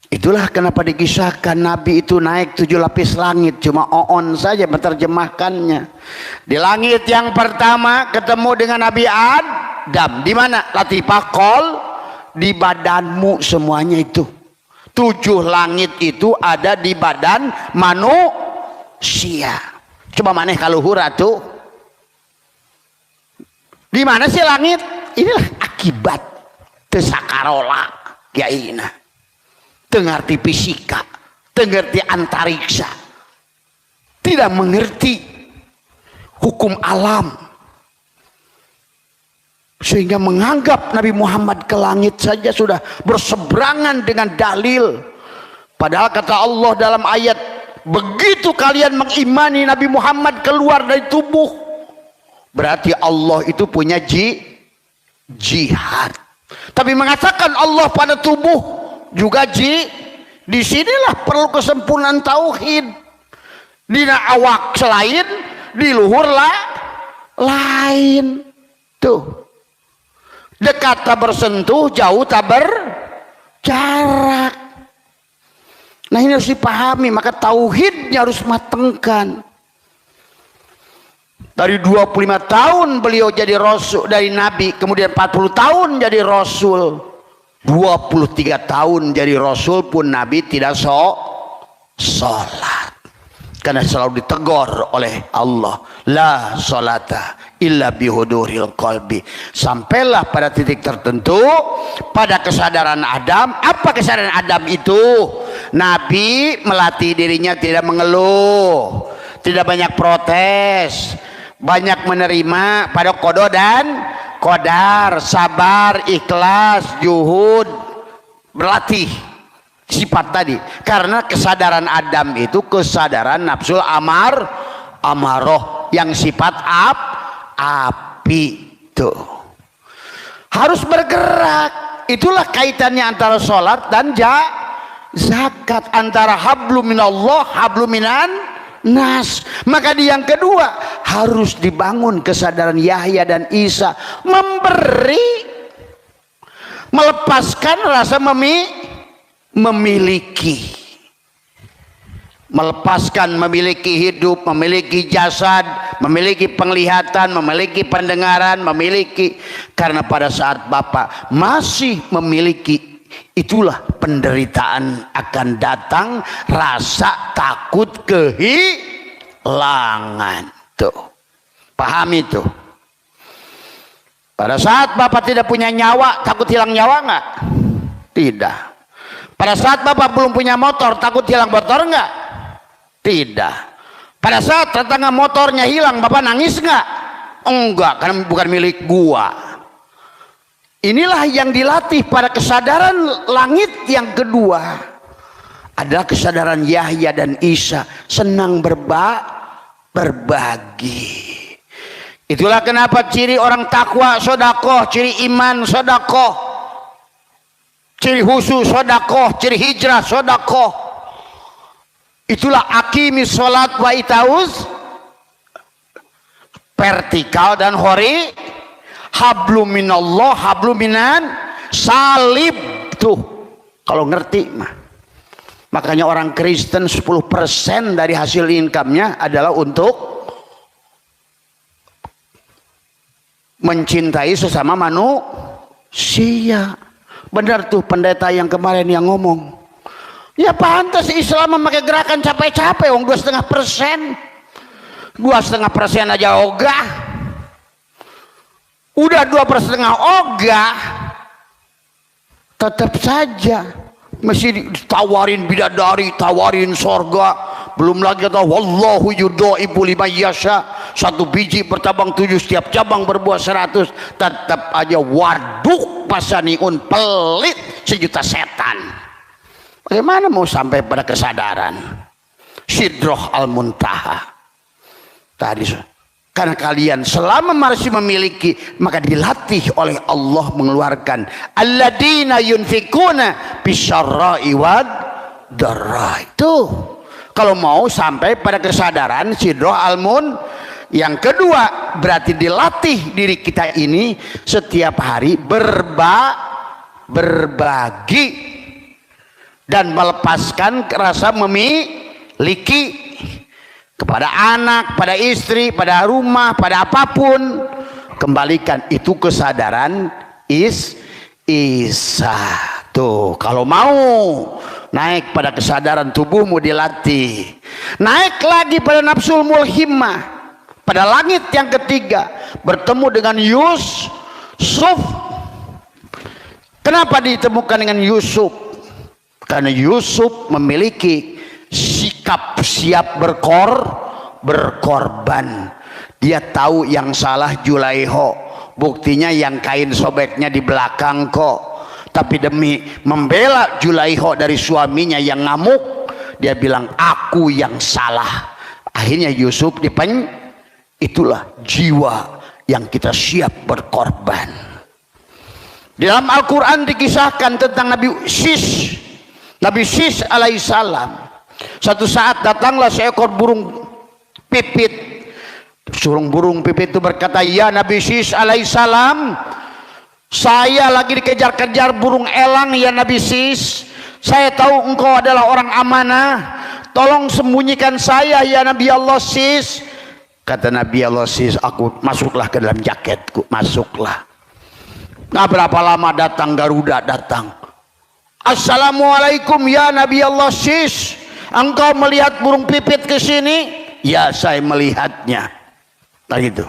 Itulah kenapa dikisahkan Nabi itu naik 7 lapis langit. Cuma Oon saja menerjemahkannya. Di langit yang pertama ketemu dengan Nabi Adam. Di mana? Latifah Qol. Di badanmu semuanya itu. 7 langit itu ada di badan manusia. Coba maneh kaluhur atuh. Di mana sih langit? Inilah akibat tesakarola kiaina. Tengerti fisika, tengerti antariksa, tidak mengerti hukum alam, sehingga menganggap Nabi Muhammad ke langit saja sudah berseberangan dengan dalil. Padahal kata Allah dalam ayat, begitu kalian mengimani Nabi Muhammad keluar dari tubuh, berarti Allah itu punya jihad. Tapi mengatakan Allah pada tubuh juga disinilah perlu kesempurnaan tauhid. Dina awak selain, di luhur lain. Tuh, dekat tak bersentuh, jauh tak berjarak. Nah ini harus dipahami, maka tauhidnya harus matengkan. Dari 25 tahun beliau jadi rasul, dari nabi, kemudian 40 tahun jadi rasul. 23 tahun jadi rasul pun Nabi tidak sholat, karena selalu ditegur oleh Allah, la sholata illa bihuduril qalbi. Sampailah pada titik tertentu, pada kesadaran Adam. Apa kesadaran Adam itu? Nabi melatih dirinya tidak mengeluh, tidak banyak protes, banyak menerima pada qada dan qadar, sabar, ikhlas, juhud, berlatih sifat tadi. Karena kesadaran Adam itu kesadaran nafsul amaroh yang sifat api tuh. Harus bergerak. Itulah kaitannya antara sholat dan zakat, antara hablum minallah, hablum minan nas. Maka di yang kedua harus dibangun kesadaran Yahya dan Isa, memberi, melepaskan rasa memiliki, melepaskan memiliki hidup, memiliki jasad, memiliki penglihatan, memiliki pendengaran, memiliki. Karena pada saat Bapak masih memiliki, itulah penderitaan akan datang, rasa takut kehilangan. Tuh, pahami itu. Pada saat Bapak tidak punya nyawa, takut hilang nyawa nggak? Tidak. Pada saat Bapak belum punya motor, takut hilang motor nggak? Tidak. Pada saat tetangga motornya hilang, Bapak nangis nggak? Enggak, karena bukan milik gua. Inilah yang dilatih pada kesadaran langit yang kedua. Adalah kesadaran Yahya dan Isa, senang berbagi. Itulah kenapa ciri orang takwa sodakoh, ciri iman sodakoh, ciri husu sodakoh, ciri hijrah sodakoh. Itulah akimis sholat wa itauz, vertikal dan hori, hablum minallah, hablum minan salib. Tuh kalau ngerti mah. Makanya orang Kristen 10% dari hasil income-nya adalah untuk mencintai sesama manusia. Benar tuh pendeta yang kemarin yang ngomong. Ya pantas Islam memakai gerakan capek-capek, wong 2,5%. 2,5% aja ogah. Udah 2,5% ogah, tetap saja mesti ditawarin bidadari, tawarin sorga. Belum lagi kata wallahu yudhaifu liman yasha, 1 biji bertabang 7, setiap cabang berbuah 100. Tetap aja waduk pasaniun, pelit sejuta setan. Bagaimana mau sampai pada kesadaran Sidroh al-Muntaha tadi? Karena kalian selama masih memiliki, maka dilatih oleh Allah mengeluarkan alladzina yunfikuna bisyarra'i wad dharra. Itu kalau mau sampai pada kesadaran Sidroh al-Mun yang kedua, berarti dilatih diri kita ini setiap hari berbagi dan melepaskan rasa memiliki kepada anak, pada istri, pada rumah, pada apapun. Kembalikan itu kesadaran Isa. Tuh, kalau mau naik pada kesadaran tubuhmu dilatih. Naik lagi pada nafsul mulhimah. Pada langit yang ketiga bertemu dengan Yusuf. Kenapa ditemukan dengan Yusuf? Karena Yusuf memiliki sikap siap berkorban. Dia tahu yang salah Julaiho. Buktinya yang kain sobeknya di belakang kok. Tapi demi membela Julaiho dari suaminya yang ngamuk, dia bilang aku yang salah. Akhirnya Yusuf itulah jiwa yang kita siap berkorban. Di dalam Al-Quran dikisahkan tentang Nabi Sis alaihissalam. Suatu saat datanglah seekor burung pipit. Burung pipit itu berkata, ya Nabi Sis alaihissalam, saya lagi dikejar-kejar burung elang ya Nabi Sis. Saya tahu engkau adalah orang amanah. Tolong sembunyikan saya ya Nabi Allah Sis. Kata Nabi Allah Sis, aku masuklah ke dalam jaketku. Masuklah. Nah, berapa lama datang Garuda datang. Assalamualaikum ya Nabi Allah Sis. Engkau melihat burung pipit ke sini? Ya, saya melihatnya. Nah gitu.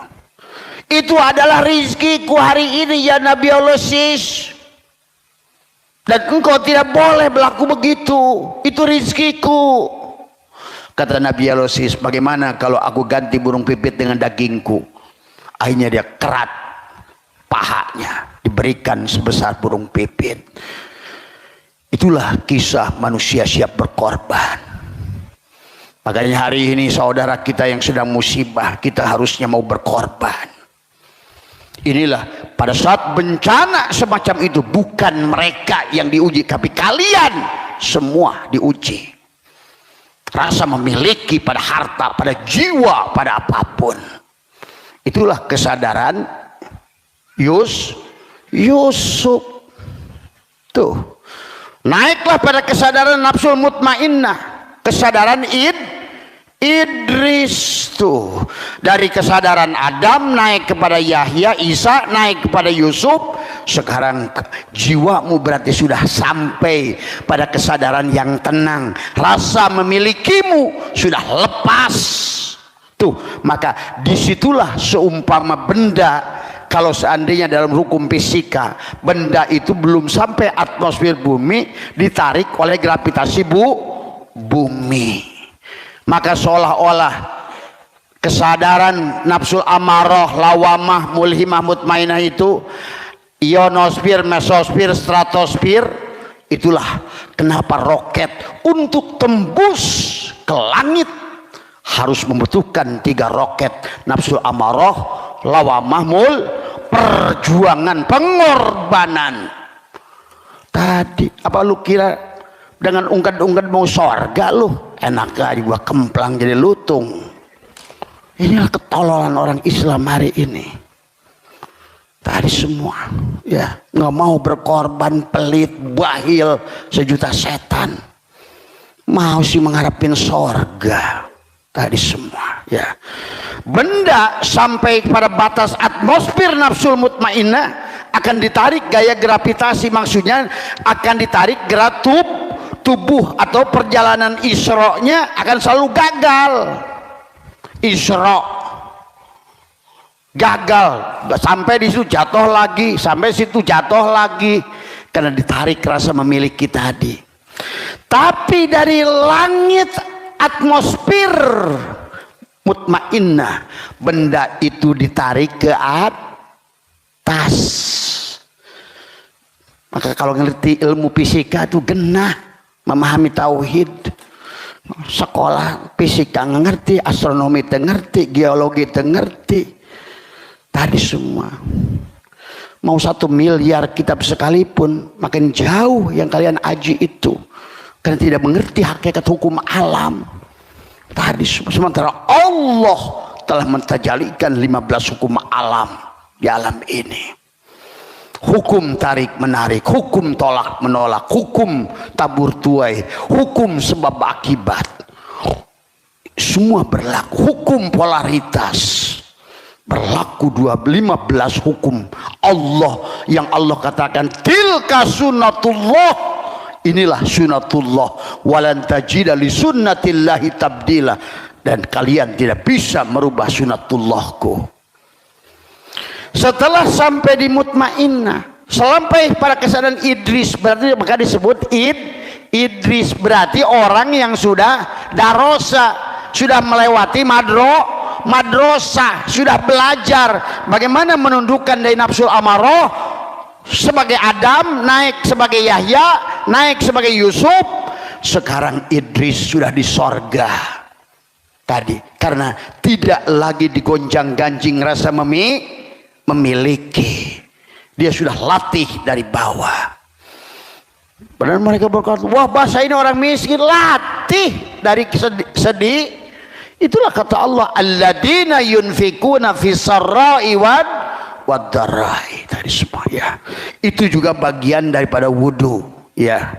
Itu adalah rizkiku hari ini ya Nabi Allah Sis. Dan engkau tidak boleh berlaku begitu. Itu rizkiku. Kata Nabi Allah Sis, bagaimana kalau aku ganti burung pipit dengan dagingku? Akhirnya dia kerat pahanya, diberikan sebesar burung pipit. Itulah kisah manusia siap berkorban. Makanya hari ini saudara kita yang sedang musibah, kita harusnya mau berkorban. Inilah pada saat bencana semacam itu, bukan mereka yang diuji, tapi kalian semua diuji. Rasa memiliki pada harta, pada jiwa, pada apapun. Itulah kesadaran Yusuf. Tuh, naiklah pada kesadaran nafsul mutmainnah, kesadaran Idris. Tuh, dari kesadaran Adam naik kepada Yahya, Isa naik kepada Yusuf. Sekarang jiwamu berarti sudah sampai pada kesadaran yang tenang. Rasa memilikimu sudah lepas. Tuh, maka disitulah seumpama benda. Kalau seandainya dalam hukum fisika benda itu belum sampai atmosfer bumi, ditarik oleh gravitasi bumi, maka seolah-olah kesadaran nafsul amarah, lawamah, mulhimah, mutmainah itu, ionosfer, mesosfer, stratosfer. Itulah kenapa roket untuk tembus ke langit harus membutuhkan 3 roket: nafsul amarah, lawamah, perjuangan, pengorbanan. Tadi apa lu kira dengan ungkad-ungkad mau sorga lu? Enak aja gua kemplang jadi lutung. Inilah ketololan orang Islam hari ini. Tadi semua ya nggak mau berkorban, pelit, bahil, sejuta setan. Mau sih mengharapin sorga. Tadi semua ya. Benda sampai pada batas atmosfer nafsul mutmainnah akan ditarik gaya gravitasi, maksudnya akan ditarik gerak tubuh atau perjalanan Isra-nya akan selalu gagal. Isra gagal, sampai di situ jatuh lagi, sampai situ jatuh lagi, karena ditarik rasa memiliki tadi. Tapi dari langit atmosfer mutmainnah, benda itu ditarik ke atas. Maka kalau ngerti ilmu fisika itu genah, memahami tauhid. Sekolah fisika ngerti, astronomi ngerti, geologi ngerti. Tadi semua. Mau 1 miliar kitab sekalipun, makin jauh yang kalian aji itu, karena tidak mengerti hakikat hukum alam. Tadi sementara Allah telah mentajalikan 15 hukum alam di alam ini. hukum tarik menarik, hukum tolak menolak, hukum tabur tuai, hukum sebab akibat, semua berlaku. Hukum polaritas berlaku. 15 hukum Allah yang Allah katakan tilka sunnatullah, inilah sunnatullah, walan tajida li sunnatillahi tabdila, dan kalian tidak bisa merubah sunnatullahku. Setelah sampai di mutmainnah, sampai pada kesadaran Idris, berarti maka disebut Idris, berarti orang yang sudah darosa, sudah melewati madrasah, sudah belajar bagaimana menundukkan dari nafsul amarah sebagai Adam, naik sebagai Yahya, naik sebagai Yusuf. Sekarang Idris sudah di sorga tadi, karena tidak lagi digonjang-ganjing rasa memiliki. Dia sudah latih dari bawah. Benar mereka berkata, wah bahasa ini orang miskin, latih dari sedih. Itulah kata Allah, alladzina yunfikuna fis sarra'i wad darai. Tadi semua ya. Itu juga bagian daripada wudu, ya.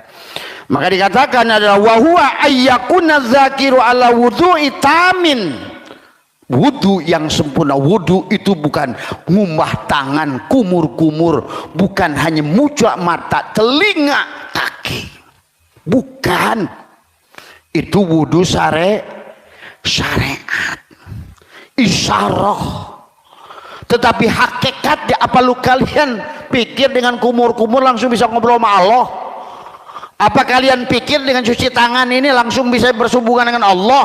Maka dikatakan adalah wa huwa ayyakuna dzakiru ala wudu'i tamin. Wudu yang sempurna. Wudu itu bukan ngumbah tangan, kumur-kumur, bukan hanya muncak mata, telinga, kaki. Bukan. Itu wudu syariat, isyarah. Tetapi hakikatnya, apa lu kalian pikir dengan kumur-kumur langsung bisa ngobrol sama Allah? Apa kalian pikir dengan cuci tangan ini langsung bisa bersambungan dengan Allah?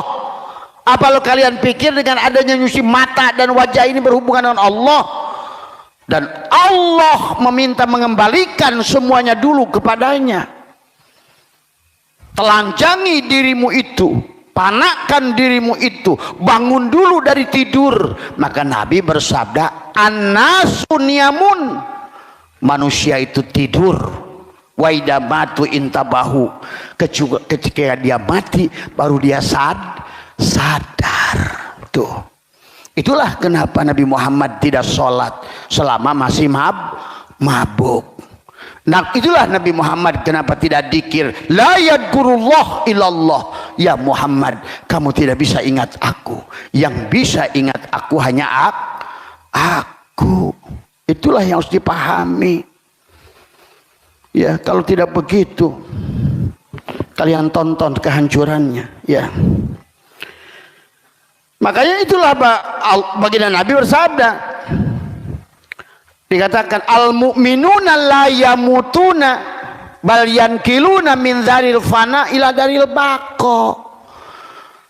Apa lu kalian pikir dengan adanya nyuci mata dan wajah ini berhubungan dengan Allah? Dan Allah meminta mengembalikan semuanya dulu kepadanya. Telanjangi dirimu itu, panakkan dirimu itu, bangun dulu dari tidur. Maka Nabi bersabda, an-nasu niyamun, manusia itu tidur, wa idza matu intabahu, ketika dia mati baru dia sadar. Tuh, itulah kenapa Nabi Muhammad tidak sholat selama masih mabuk. Nah, itulah Nabi Muhammad kenapa tidak dzikir, la yadkurullah illallah. Ya Muhammad, kamu tidak bisa ingat aku, yang bisa ingat aku hanya aku. Itulah yang harus dipahami. Ya, kalau tidak begitu kalian tonton kehancurannya, ya. Makanya itulah baginda Nabi bersabda, dikatakan al mu'minuna la yamutuna bal yankiluna min dzaril fana ila dzaril baqa.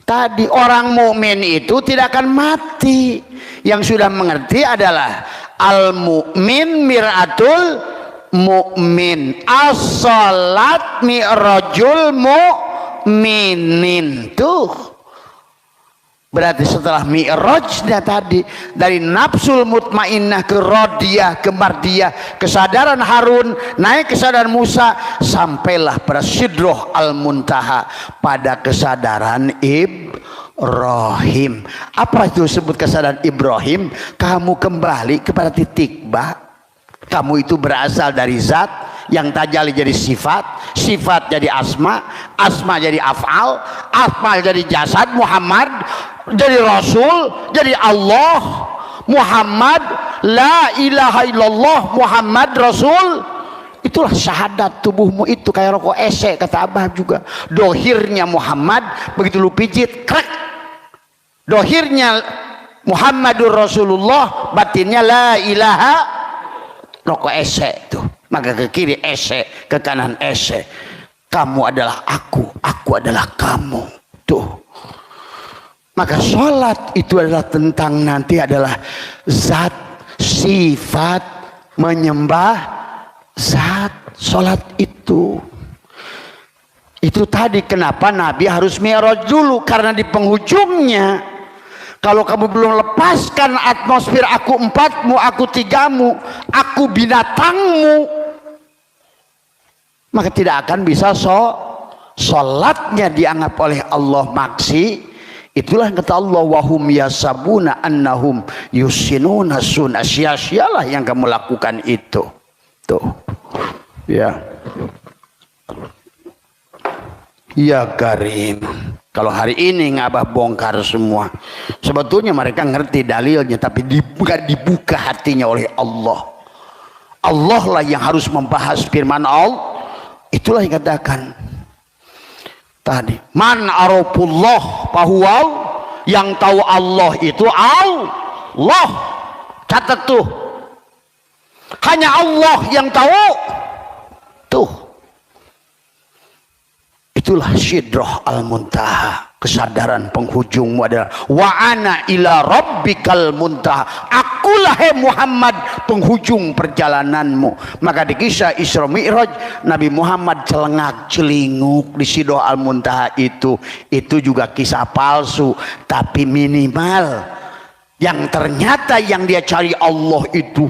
Tadi orang mukmin itu tidak akan mati. Yang sudah mengerti adalah al mu'min mir'atul mu'min, as-salat mi'rajul mu'minin. Tuh, berarti setelah mi'rajnya tadi dari nafsul mutmainnah ke radiyah, ke mardiyah, kesadaran Harun, naik kesadaran Musa, sampailah pada sidroh al-muntaha, pada kesadaran Ibrahim. Apa itu disebut kesadaran Ibrahim? Kamu kembali kepada titik ba. Kamu itu berasal dari zat, yang tajalli jadi sifat, sifat jadi asma, asma jadi af'al, af'al jadi jasad, Muhammad jadi Rasul, jadi Allah, Muhammad, la ilaha illallah, Muhammad Rasul. Itulah syahadat tubuhmu itu, kayak rokok esek kata Abah juga. Dohirnya Muhammad, begitu lu pijit, krek. Dohirnya Muhammadur Rasulullah, batinnya la ilaha, rokok esek tuh. Maka ke kiri esek, ke kanan esek. Kamu adalah aku adalah kamu. Tuh. Maka sholat itu adalah tentang nanti adalah zat, sifat, menyembah zat. Sholat itu tadi kenapa Nabi harus mi'raj dulu, karena di penghujungnya, kalau kamu belum lepaskan atmosfer aku empatmu, aku tigamu, aku binatangmu, maka tidak akan bisa sholatnya dianggap oleh Allah maksi. Itulah yang kata Allah, wahum yasabuna annahum yusinuna sunna, sia-sialah yang kamu lakukan itu. Tuh. Ya. Ya Karim. Kalau hari ini ngabah bongkar semua. Sebetulnya mereka ngerti dalilnya, tapi dibuka hatinya oleh Allah. Allah lah yang harus membahas firman Allah. Itulah yang katakan tadi. Man arafullah fahuwal, yang tahu Allah itu Allah. Catat tuh. Hanya Allah yang tahu. Tuh. Itulah Sidrah al-Muntaha. Kesadaran penghujungmu adalah wa ana ila rabbikal muntaha. Akulah Muhammad penghujung perjalananmu. Maka di kisah Isra Mi'raj Nabi Muhammad celengak celinguk di Sidrah al-Muntaha itu juga kisah palsu, tapi minimal yang ternyata yang dia cari Allah itu.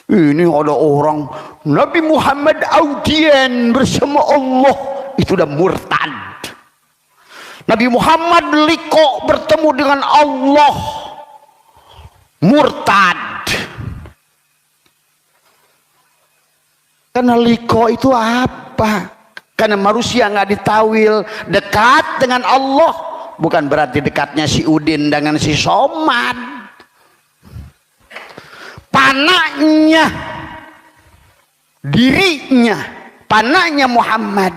Ini ada orang Nabi Muhammad audien bersama Allah, itu udah murtad. Nabi Muhammad liko bertemu dengan Allah, murtad. Karena liko itu apa? Karena manusia nggak ditawil dekat dengan Allah, bukan berarti dekatnya si Udin dengan si Somad. Panaknya dirinya, panaknya Muhammad,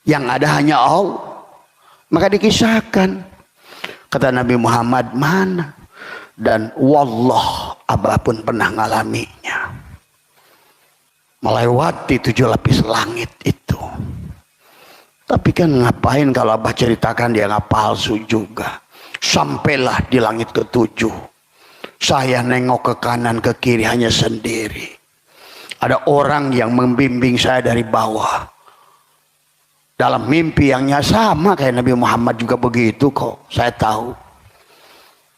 yang ada hanya Allah. Maka dikisahkan, kata Nabi Muhammad, mana? Dan wallah, Abah pun pernah ngalaminya, melewati 7 lapis langit itu. Tapi kan ngapain kalau Abah ceritakan, dia nggak palsu juga. Sampailah di langit ke-7, saya nengok ke kanan ke kiri hanya sendiri. Ada orang yang membimbing saya dari bawah. Dalam mimpi yang sama kayak Nabi Muhammad juga begitu kok. Saya tahu.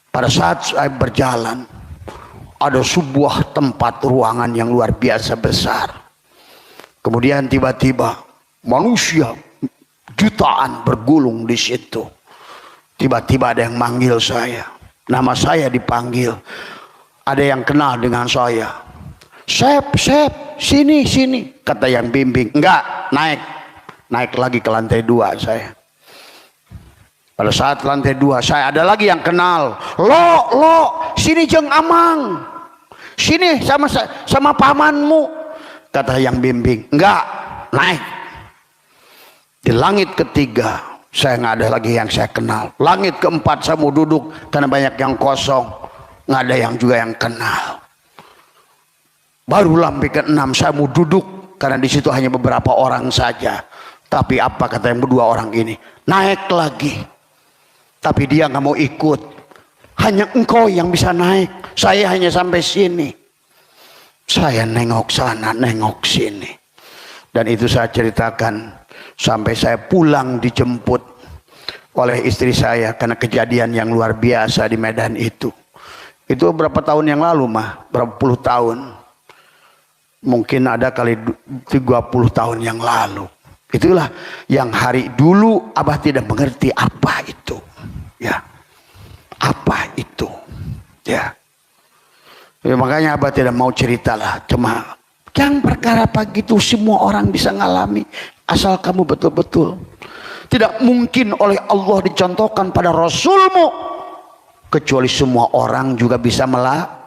Pada saat saya berjalan, ada sebuah tempat ruangan yang luar biasa besar. Kemudian tiba-tiba manusia jutaan bergulung di situ. Tiba-tiba ada yang manggil saya. Nama saya dipanggil. Ada yang kenal dengan saya. Sep, sini, sini. Kata yang bimbing. Enggak, naik lagi ke lantai 2 saya. Pada saat lantai 2 saya ada lagi yang kenal. Lo, sini jeng Amang. Sini sama pamanmu. Kata yang bimbing. Enggak, naik. Di langit ketiga saya nggak ada lagi yang saya kenal. Langit keempat saya mau duduk karena banyak yang kosong, nggak ada yang juga yang kenal. Baru lantai ke-6 saya mau duduk karena di situ hanya beberapa orang saja. Tapi apa kata yang berdua orang ini? Naik lagi. Tapi dia nggak mau ikut. Hanya engkau yang bisa naik. Saya hanya sampai sini. Saya nengok sana, nengok sini. Dan itu saya ceritakan sampai saya pulang dijemput oleh istri saya karena kejadian yang luar biasa di Medan itu. Itu berapa tahun yang lalu mah? Berapa puluh tahun? Mungkin ada kali 30 tahun yang lalu. Itulah yang hari dulu Abah tidak mengerti apa itu. Ya. Apa itu? Ya. Ya makanya Abah tidak mau ceritalah. Cuma yang perkara begitu semua orang bisa ngalami. Asal kamu betul-betul. Tidak mungkin oleh Allah dicontohkan pada Rasulmu. Kecuali semua orang juga bisa melakukan.